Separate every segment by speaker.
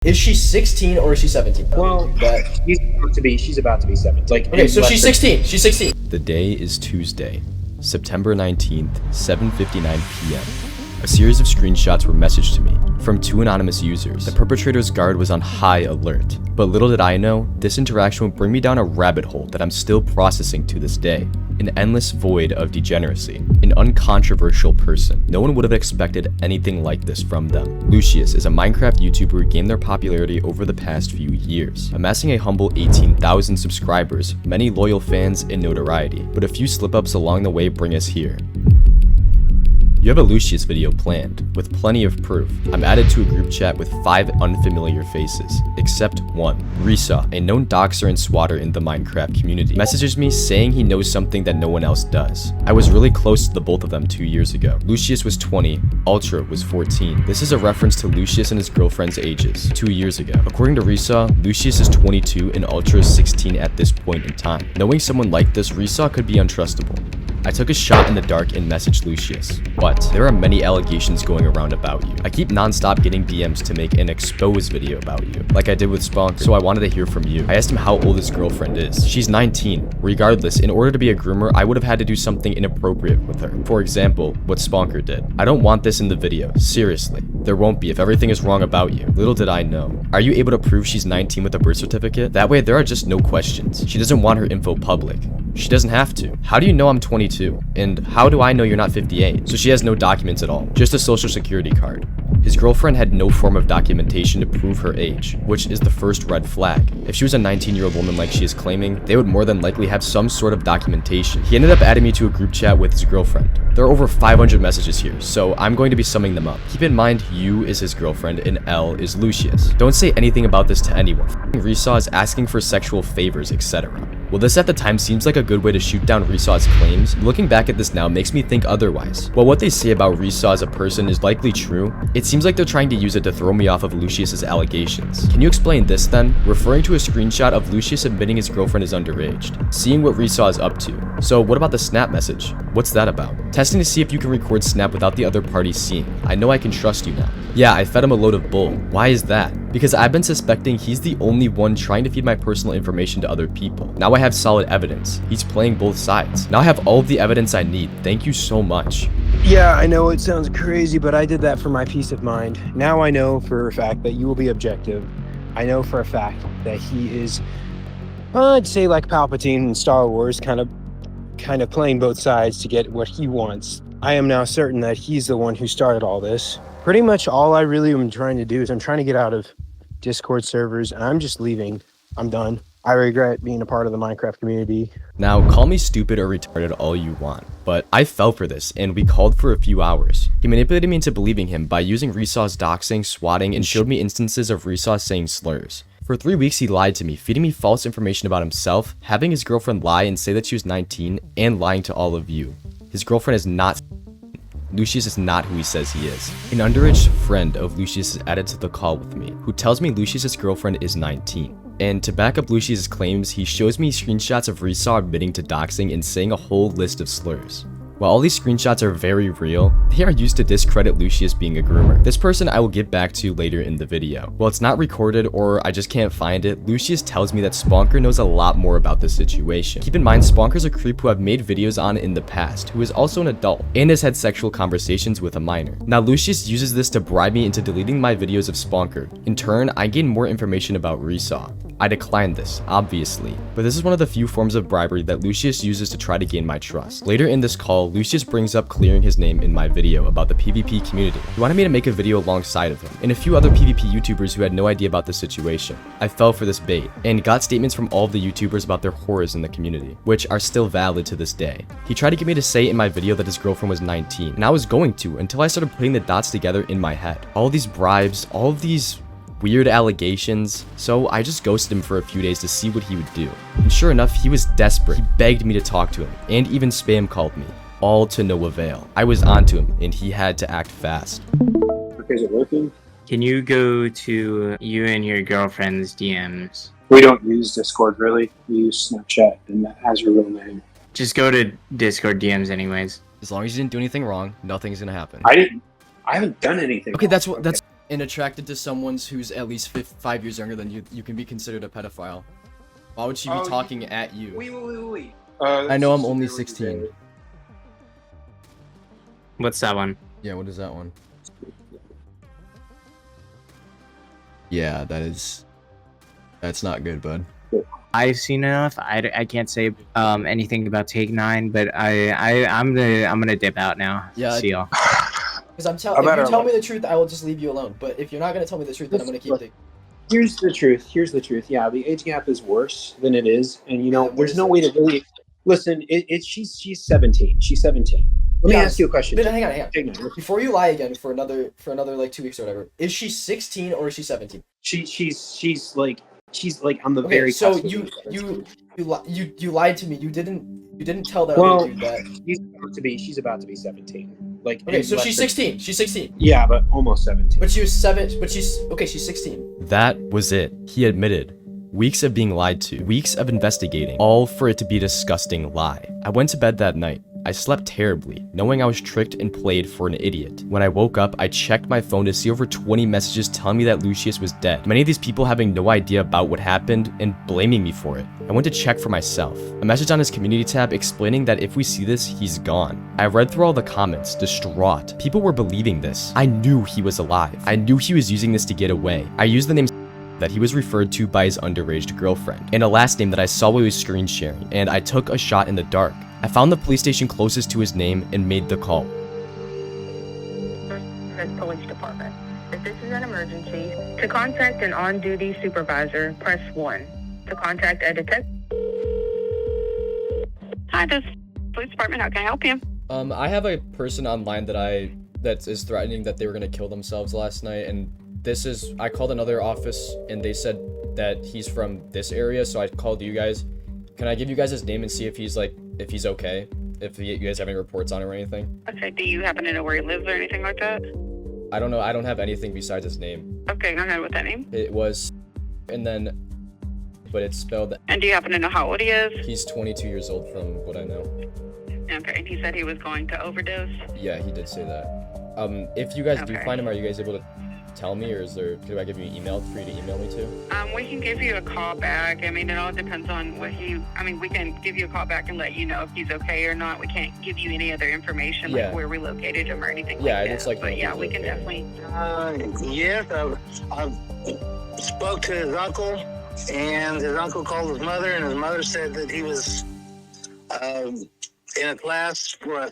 Speaker 1: Is she 16 or is she 17?
Speaker 2: Well, she's about to be 7. Like,
Speaker 1: okay, so she's 16. She's 16.
Speaker 3: The day is Tuesday, September 19th, 7:59 p.m. A series of screenshots were messaged to me from 2 anonymous users. The perpetrator's guard was on high alert, but little did I know, this interaction would bring me down a rabbit hole that I'm still processing to this day. An endless void of degeneracy. An uncontroversial person. No one would have expected anything like this from them. Lucius is a Minecraft YouTuber who gained their popularity over the past few years, amassing a humble 18,000 subscribers, many loyal fans, and notoriety. But a few slip-ups along the way bring us here. You have a Lucius video planned, with plenty of proof. I'm added to a group chat with 5 unfamiliar faces, except one. Risa, a known doxer and swatter in the Minecraft community, messages me saying he knows something that no one else does. I was really close to the both of them 2 years ago. Lucius was 20, Ultra was 14. This is a reference to Lucius and his girlfriend's ages, 2 years ago. According to Risa, Lucius is 22 and Ultra is 16 at this point in time. Knowing someone like this, Risa could be untrustable. I took a shot in the dark and messaged Lucius, but there are many allegations going around about you. I keep non-stop getting DMs to make an exposed video about you, like I did with Spunk, so I wanted to hear from you. I asked him how old his girlfriend is. She's 19. Regardless, in order to be a groomer, I would have had to do something inappropriate with her. For example, what Spunker did. I don't want this in the video, seriously. There won't be if everything is wrong about you. Little did I know. Are you able to prove she's 19 with a birth certificate? That way there are just no questions. She doesn't want her info public. She doesn't have to. How do you know I'm 22? And how do I know you're not 58? So she has no documents at all, just a social security card. His girlfriend had no form of documentation to prove her age, which is the first red flag. If she was a 19-year-old woman like she is claiming, they would more than likely have some sort of documentation. He ended up adding me to a group chat with his girlfriend. There are over 500 messages here, so I'm going to be summing them up. Keep in mind, U is his girlfriend and L is Lucius. Don't say anything about this to anyone. Risa is asking for sexual favors, etc. Well, this at the time seems like a good way to shoot down Risaw's claims. Looking back at this now makes me think otherwise. While what they say about Risaw as a person is likely true, it seems like they're trying to use it to throw me off of Lucius's allegations. Can you explain this then? Referring to a screenshot of Lucius admitting his girlfriend is underage, seeing what Risaw is up to. So what about the snap message? What's that about? Testing to see if you can record snap without the other party seeing. I know I can trust you now. Yeah, I fed him a load of bull. Why is that? Because I've been suspecting he's the only one trying to feed my personal information to other people. Now I have solid evidence. He's playing both sides. Now I have all of the evidence I need. Thank you so much.
Speaker 2: Yeah, I know it sounds crazy, but I did that for my peace of mind. Now I know for a fact that you will be objective. I know for a fact that he is, I'd say like Palpatine in Star Wars, kind of playing both sides to get what he wants. I am now certain that he's the one who started all this. Pretty much all I really am trying to do is I'm trying to get out of Discord servers, and I'm just leaving. I'm done. I regret being a part of the Minecraft community.
Speaker 3: Now, call me stupid or retarded all you want, but I fell for this, and we called for a few hours. He manipulated me into believing him by using Risaw's doxing, swatting, and showed me instances of Risaw saying slurs. For 3 weeks, he lied to me, feeding me false information about himself, having his girlfriend lie and say that she was 19, and lying to all of you. His girlfriend is not. Lucius is not who he says he is. An underage friend of Lucius is added to the call with me, who tells me Lucius's girlfriend is 19. And to back up Lucius's claims, he shows me screenshots of Risaw admitting to doxing and saying a whole list of slurs. While all these screenshots are very real, they are used to discredit Lucius being a groomer. This person I will get back to later in the video. While it's not recorded or I just can't find it, Lucius tells me that Spunker knows a lot more about this situation. Keep in mind, Spunker's a creep who I've made videos on in the past, who is also an adult, and has had sexual conversations with a minor. Now Lucius uses this to bribe me into deleting my videos of Spunker. In turn, I gain more information about Risaw. I declined this, obviously, but this is one of the few forms of bribery that Lucius uses to try to gain my trust. Later in this call, Lucius brings up clearing his name in my video about the PvP community. He wanted me to make a video alongside of him, and a few other PvP YouTubers who had no idea about the situation. I fell for this bait, and got statements from all of the YouTubers about their horrors in the community, which are still valid to this day. He tried to get me to say in my video that his girlfriend was 19, and I was going to until I started putting the dots together in my head. All these bribes, all of these weird allegations, so I just ghosted him for a few days to see what he would do. And sure enough, he was desperate. He begged me to talk to him, and even spam called me, all to no avail. I was onto him, and he had to act fast.
Speaker 4: Okay, is it working?
Speaker 5: Can you go to you and your girlfriend's DMs?
Speaker 4: We don't use Discord really. We use Snapchat, and that has her real name.
Speaker 5: Just go to Discord DMs anyways.
Speaker 3: As long as you didn't do anything wrong, nothing's gonna happen.
Speaker 4: I haven't done anything.
Speaker 3: Okay, that's what. and attracted to someone who's at least 5 years younger than you, you can be considered a pedophile. Why would she be talking at you?
Speaker 4: Wait.
Speaker 3: I know I'm only 16.
Speaker 5: What's that one?
Speaker 3: Yeah, what is that one? Yeah, that's not good, bud.
Speaker 5: I've seen enough. I can't say anything about Take 9, but I'm gonna dip out now.
Speaker 3: Yeah.
Speaker 5: See y'all.
Speaker 1: Because if you tell me the truth, I will just leave you alone. But if you're not gonna tell me the truth, then I'm gonna keep the.
Speaker 4: Here's the truth. Yeah, the age gap is worse than it is, and you know,
Speaker 1: Yeah,
Speaker 4: there's no way to really listen. She's 17. She's 17. Let me ask you a question.
Speaker 1: But hang on. Before you lie again for another like 2 weeks or whatever, is she 16 or is she 17?
Speaker 4: She's like on the
Speaker 1: Okay,
Speaker 4: very.
Speaker 1: so
Speaker 4: cusp of
Speaker 1: you
Speaker 4: being
Speaker 1: lied to me. You didn't tell that
Speaker 4: well,
Speaker 1: other dude that.
Speaker 4: she's about to be 17. Like
Speaker 1: Okay, so she's
Speaker 4: less than-
Speaker 1: 16. She's 16.
Speaker 4: Yeah, but almost 17.
Speaker 1: But she was 7. But she's 16.
Speaker 3: That was it. He admitted. Weeks of being lied to, weeks of investigating, all for it to be a disgusting lie. I went to bed that night. I slept terribly, knowing I was tricked and played for an idiot. When I woke up, I checked my phone to see over 20 messages telling me that Lucius was dead. Many of these people having no idea about what happened and blaming me for it. I went to check for myself. A message on his community tab explaining that if we see this, he's gone. I read through all the comments, distraught. People were believing this. I knew he was alive. I knew he was using this to get away. I used the name that he was referred to by his underage girlfriend, and a last name that I saw while he was screen sharing, and I took a shot in the dark. I found the police station closest to his name and made the call.
Speaker 6: Police Department. If this is an emergency, to contact an on-duty supervisor, press 1. To contact a detective. Hi, this is Police Department. How can I help you?
Speaker 3: I have a person online that is threatening that they were gonna kill themselves last night, and I called another office and they said that he's from this area, so I called you guys. Can I give you guys his name and see if he's okay? If you guys have any reports on him or anything?
Speaker 6: Okay, do you happen to know where he lives or anything like that?
Speaker 3: I don't know. I don't have anything besides his name.
Speaker 6: Okay, go ahead with that name.
Speaker 3: It was, but it's spelled.
Speaker 6: And do you happen to know how old he is?
Speaker 3: He's 22 years old from what I know.
Speaker 6: Okay, and he said he was going to overdose?
Speaker 3: Yeah, he did say that. If you guys do find him, are you guys able to tell me, or do I give you an email for you to email me to?
Speaker 6: We can give you a call back. I mean, it all depends on we can give you a call back and let you know if he's okay or not. We can't give you any other information, like where we located him or anything like that.
Speaker 3: Yeah, it's like.
Speaker 6: But yeah, we can definitely.
Speaker 7: Yes, I spoke to his uncle, and his uncle called his mother, and his mother said that he was in a class for a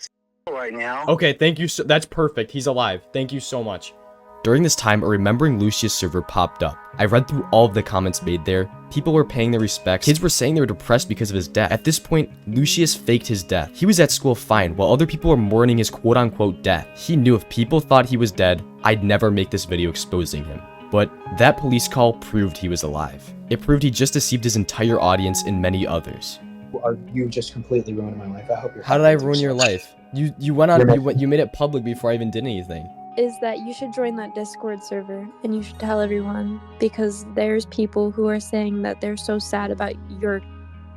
Speaker 7: right now.
Speaker 3: Okay, thank you. That's perfect. He's alive. Thank you so much. During this time, a Remembering Lucius server popped up. I read through all of the comments made there. People were paying their respects. Kids were saying they were depressed because of his death. At this point, Lucius faked his death. He was at school fine, while other people were mourning his quote-unquote death. He knew if people thought he was dead, I'd never make this video exposing him. But that police call proved he was alive. It proved he just deceived his entire audience and many others.
Speaker 4: You just completely ruined my life. I hope you're.
Speaker 3: How did I ruin your life? You went on. You made it public before I even did anything.
Speaker 8: Is that you should join that Discord server and you should tell everyone, because there's people who are saying that they're so sad about your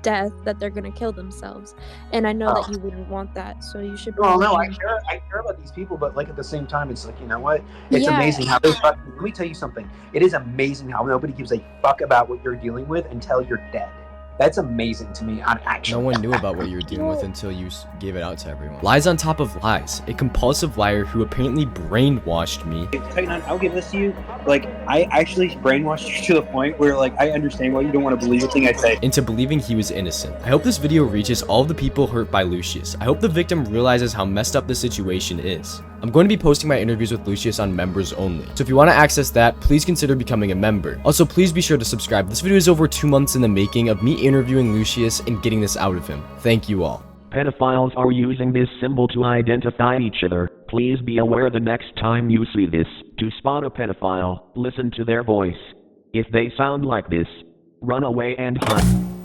Speaker 8: death that they're gonna kill themselves, and I know that you wouldn't want that, so you should.
Speaker 4: Well, no, I care about these people, but like at the same time, it's like, you know what? It's amazing how they fucking. Let me tell you something. It is amazing how nobody gives a fuck about what you're dealing with until you're dead. That's amazing to me.
Speaker 3: No one knew about what you were dealing with until you gave it out to everyone. Lies on top of lies. A compulsive liar who apparently brainwashed me.
Speaker 4: I'll give this to you. Like, I actually brainwashed you to the point where, like, I understand why you don't want to believe a thing I say.
Speaker 3: Into believing he was innocent. I hope this video reaches all of the people hurt by Lucius. I hope the victim realizes how messed up the situation is. I'm going to be posting my interviews with Lucius on members only. So if you want to access that, please consider becoming a member. Also, please be sure to subscribe. This video is over 2 months in the making of me interviewing Lucius and getting this out of him. Thank you all.
Speaker 9: Pedophiles are using this symbol to identify each other. Please be aware the next time you see this. To spot a pedophile, listen to their voice. If they sound like this, run away and hunt.